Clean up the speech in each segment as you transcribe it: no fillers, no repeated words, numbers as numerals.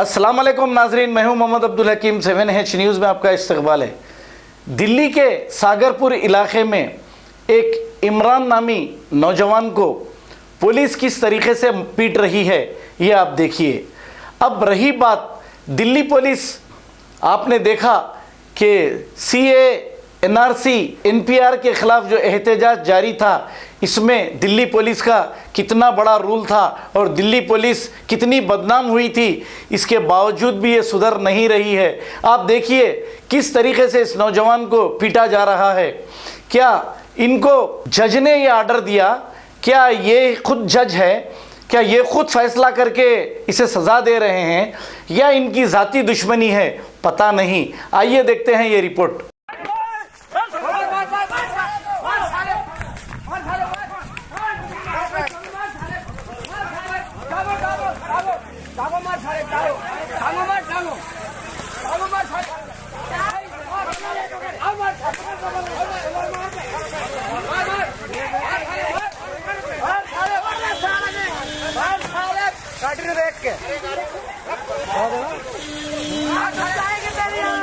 अस्सलाम वालेकुम नाजरीन, मैं हूं मोहम्मद अब्दुल हकीम। 7H न्यूज़ में आपका इस्तकबाल है। दिल्ली के सागरपुर इलाके में एक इमरान नामी नौजवान को पुलिस किस तरीके से पीट रही है ये आप देखिए। अब रही बात दिल्ली पुलिस, आपने देखा कि CA NRC NPR के ख़िलाफ़ जो एहतजाज जारी था, इसमें दिल्ली पुलिस का कितना बड़ा रोल था और दिल्ली पुलिस कितनी बदनाम हुई थी, इसके बावजूद भी ये सुधर नहीं रही है। आप देखिए किस तरीके से इस नौजवान को पीटा जा रहा है। क्या इनको जज ने ये आर्डर दिया? क्या ये खुद जज है? क्या ये खुद फैसला करके इसे सज़ा दे रहे हैं या इनकी ज़ाती दुश्मनी है? पता नहीं। आइए देखते हैं ये रिपोर्ट।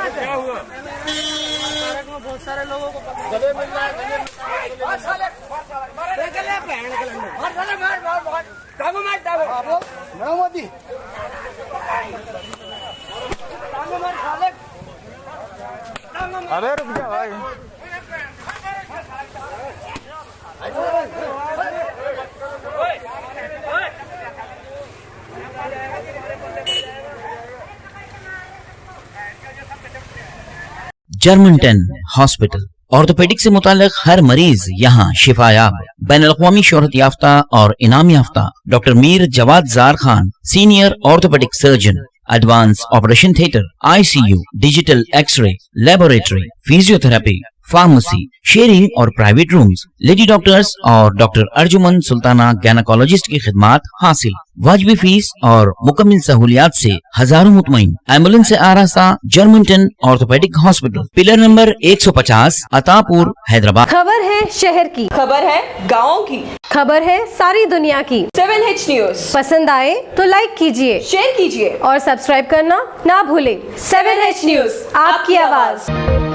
क्या हुआ? बहुत सारे लोगों को गले मिल रहा है। अरे रुक जा भाई। जर्मनटन हॉस्पिटल ऑर्थोपेडिक से मुताल्लिक हर मरीज यहाँ शिफायाब। बैनुल-अक़वामी शोहरत याफ्ता और इनाम याफ्ता doctor Mir Jawad Zar Khan, senior orthopaedic surgeon, advance operation theatre, ICU, digital x-ray, laboratory, physiotherapy, pharmacy, sharing और प्राइवेट रूम्स, लेडी डॉक्टर्स और डॉक्टर अर्जुमन सुल्ताना गैनकोलॉजिस्ट की खिदमात हासिल। वाजिबी फीस और मुकम्मल सहूलियात से हजारों मुतमईन। एम्बुलेंस से आरास्ता Germanton orthopaedic hospital, pillar number 150, Attapur, Hyderabad. खबर है शहर की, खबर है गाँव की, खबर है सारी दुनिया की। 7H न्यूज़ पसंद आए तो लाइक कीजिए, शेयर कीजिए और सब्सक्राइब करना ना भूलें। 7H न्यूज़, आपकी आवाज।